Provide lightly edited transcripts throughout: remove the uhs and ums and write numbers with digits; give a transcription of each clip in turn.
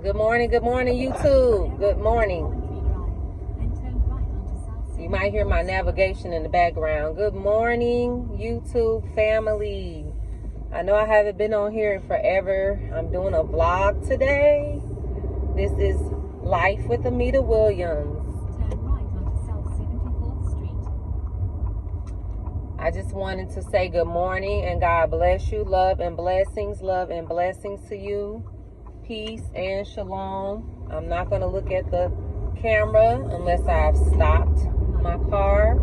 Good morning, YouTube. Good morning. You might hear my navigation in the background. Good morning, YouTube family. I know I haven't been on here in forever. I'm doing a vlog today. This is Life with Amita Williams. Turn right onto South 74th Street. I just wanted to say good morning and God bless you. Love and blessings to you. Peace and shalom. I'm not going to look at the camera unless I've stopped my car.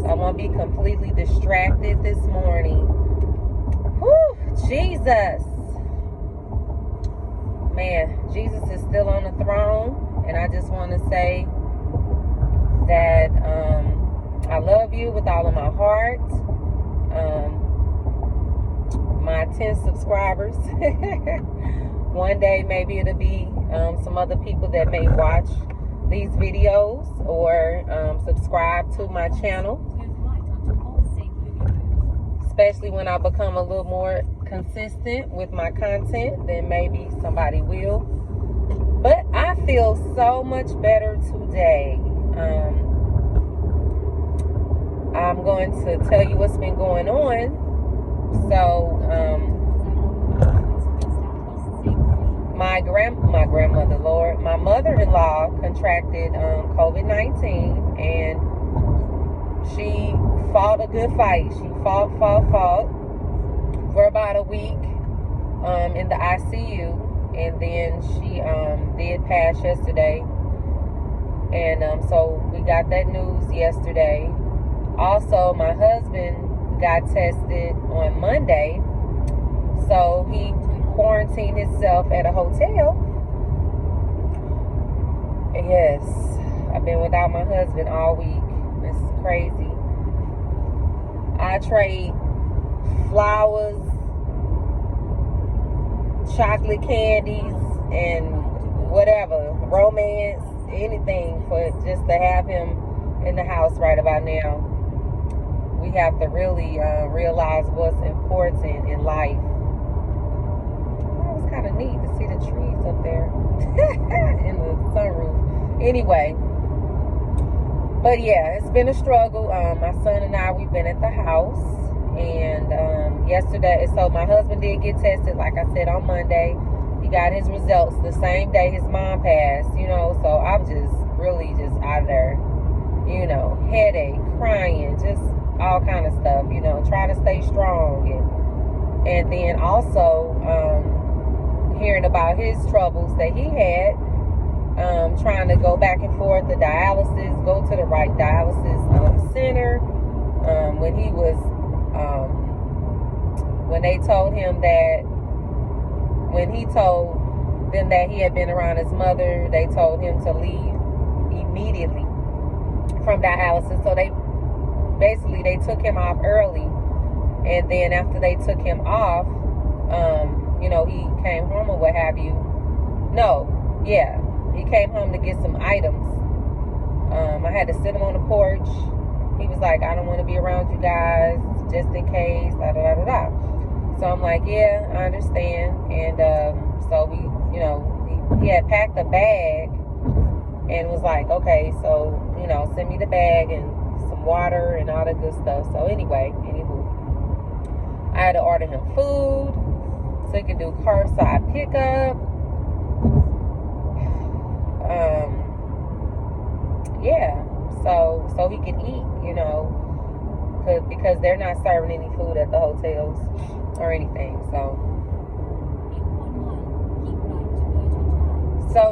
So I won't be completely distracted this morning. Whew, Jesus. Man, Jesus is still on the throne. And I just want to say that I love you with all of my heart. My 10 subscribers. One day maybe it'll be some other people that may watch these videos or subscribe to my channel. Especially when I become a little more consistent with my content, then maybe somebody will. But I feel so much better today. I'm going to tell you what's been going on. So, my grandmother, Lord, my mother-in-law contracted COVID-19, and she fought a good fight. She fought for about a week in the ICU, and then she did pass yesterday. And so we got that news yesterday. Also, my husband got tested on Monday, so he quarantined himself at a hotel. Yes, I've been without my husband all week. It's crazy. I trade flowers, chocolate candies, and whatever, romance, anything for just to have him in the house right about now. We have to really realize what's important in life. It was kind of neat to see the trees up there in the sunroof. Anyway, but yeah, it's been a struggle. My son and I, we've been at the house, and yesterday, so my husband did get tested, like I said, on Monday. He got his results the same day his mom passed, so I'm just really just out of there, headache, crying, just all kind of stuff, trying to stay strong, and then also hearing about his troubles that he had, trying to go back and forth to dialysis, go to the right dialysis center. When he was, when they told him that, when he told them that he had been around his mother, they told him to leave immediately from dialysis. So they took him off early, and then after they took him off, he came home or what have you. He came home to get some items. I had to sit him on the porch. He was like, I don't want to be around you guys, just in case, da da da da da. So I'm like, yeah, I understand. And so he had packed a bag and was like, okay, so send me the bag and some water and all that good stuff. So anyway, I had to order him food so he could do curbside pickup. So he could eat, because they're not serving any food at the hotels or anything. So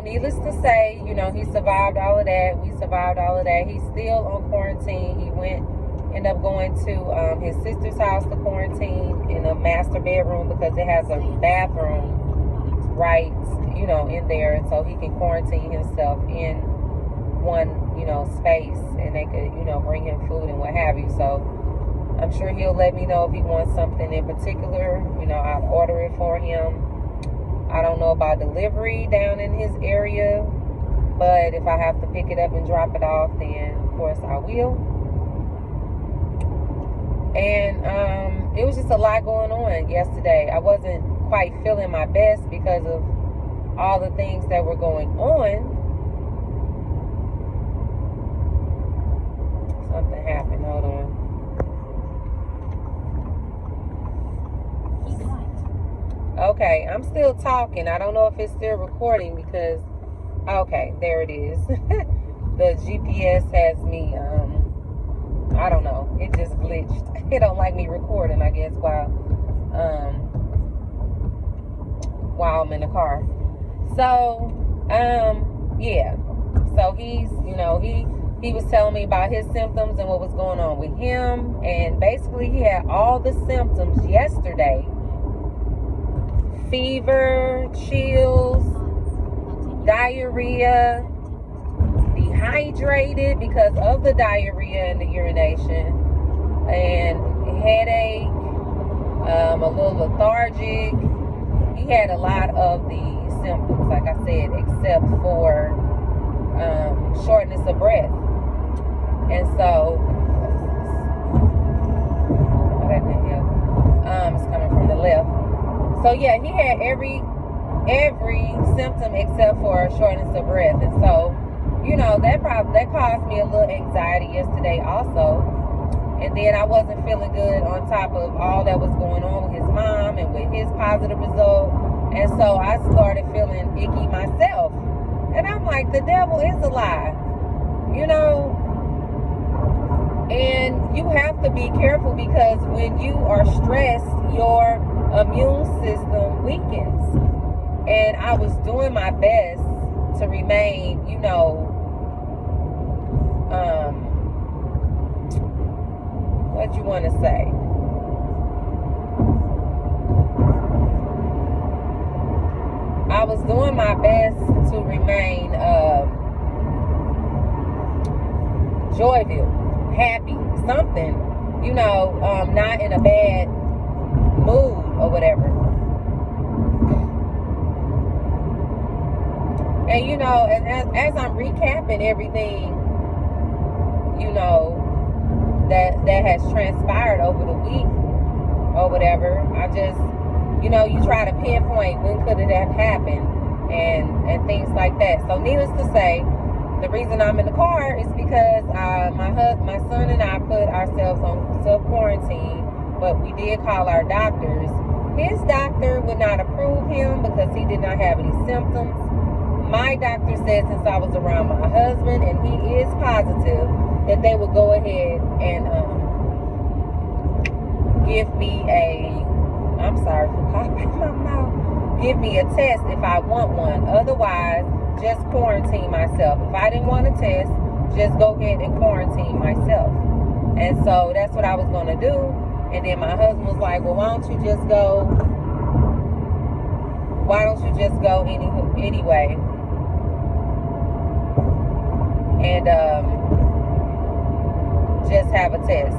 needless to say, he survived all of that. We survived all of that. He's still on quarantine. He ended up going to his sister's house to quarantine in a master bedroom because it has a bathroom right, in there. And so he can quarantine himself in one, space, and they could, bring him food and what have you. So I'm sure he'll let me know if he wants something in particular. I'll order it for him. I don't know about delivery down in his area, but if I have to pick it up and drop it off, then of course I will. And it was just a lot going on yesterday. I wasn't quite feeling my best because of all the things that were going on. Something happened. Hold on. Keep right. Okay, I'm still talking. I don't know if it's still recording because, okay, there it is. The GPS has me, I don't know. It just glitched. It don't like me recording, I guess, while I'm in the car. So, yeah. So he's, he was telling me about his symptoms and what was going on with him. And basically he had all the symptoms yesterday. Fever, chills, diarrhea, dehydrated because of the diarrhea and the urination, and headache, a little lethargic. He had a lot of the symptoms, like I said, except for shortness of breath. And so, it's coming from the left. So yeah, he had every symptom except for shortness of breath. And so, that caused me a little anxiety yesterday also. And then I wasn't feeling good on top of all that was going on with his mom and with his positive result. And so I started feeling icky myself. And I'm like, the devil is a lie. And you have to be careful because when you are stressed, your immune system weakens. And I was doing my best to remain, what you want to say? I was doing my best to remain joyful, happy, something, not in a bad mood or whatever. And as I'm recapping everything, that has transpired over the week or whatever, I just, you try to pinpoint when could it have happened and things like that. So needless to say, the reason I'm in the car is because my son and I put ourselves on self-quarantine, but we did call our doctors. His doctor would not approve him because he did not have any symptoms. My doctor said since I was around my husband, and he is positive, that they would go ahead and give me I'm sorry for popping my mouth, give me a test if I want one. Otherwise, just quarantine myself. If I didn't want a test, just go ahead and quarantine myself. And so that's what I was going to do. And then my husband was like, well, why don't you just go anyway? And just have a test,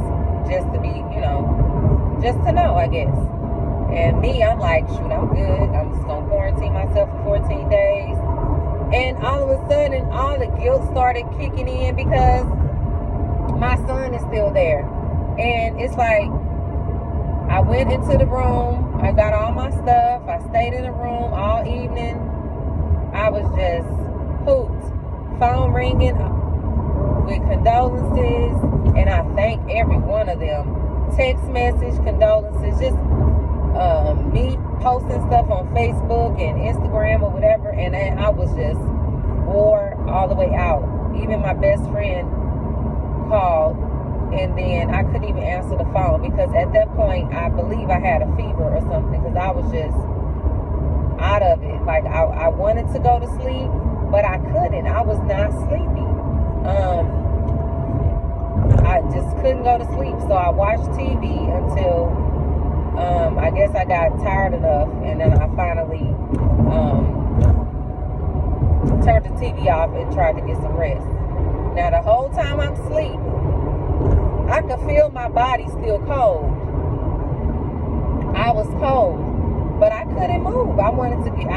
just to be, just to know, I guess. And me, I'm like, shoot, I'm good. I'm just gonna quarantine myself for 14 days. And all of a sudden, all the guilt started kicking in because my son is still there. And it's like, I went into the room, I got all my stuff, I stayed in the room all evening. I was just hooped. Phone ringing with condolences, and I thank every one of them. Text message, condolences, just me posting stuff on Facebook and Instagram or whatever, and I was just wore all the way out. Even my best friend called, and then I couldn't even answer the phone because at that point I believe I had a fever or something because I was just out of it. Like I wanted to go to sleep, but I couldn't. I was not sleepy. I just couldn't go to sleep. So I watched TV until I guess I got tired enough, and then I finally turned the TV off and tried to get some rest. Now the whole time I'm asleep, I could feel my body still cold. I was cold, but I couldn't move. I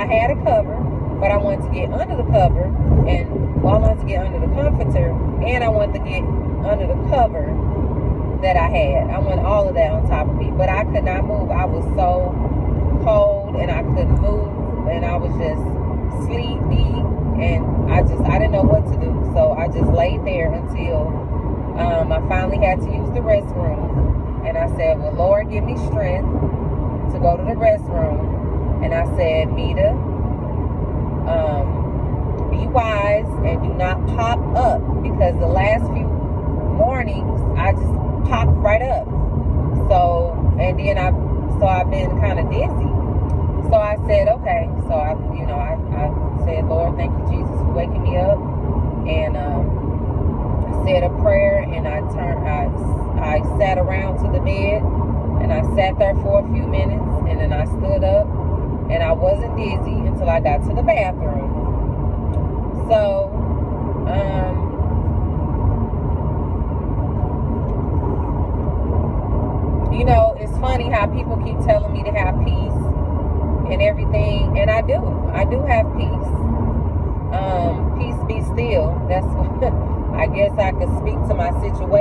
had a cover, but I wanted to get under the cover, and I wanted to get under the comforter, and I wanted to get under the cover that I had. I want all of that on top of me, but I could not move. I was so cold and I couldn't move, and I was just sleepy, and I didn't know what to do. So I just laid there until I finally had to use the restroom. And I said, well, Lord, give me strength to go to the restroom. And I said, Mita, be wise and do not pop up, because the last few mornings I just popped right up. So, and then I've been kind of dizzy. So I said, okay. So I said, Lord, thank you, Jesus, for waking me up. And I said a prayer, and I sat around to the bed, and I sat there for a few minutes, and then I stood up, and I wasn't dizzy until I got to the bathroom. So, it's funny how people keep telling me to have peace and everything, and I do have peace. Peace be still. That's what I guess I could speak to my situation.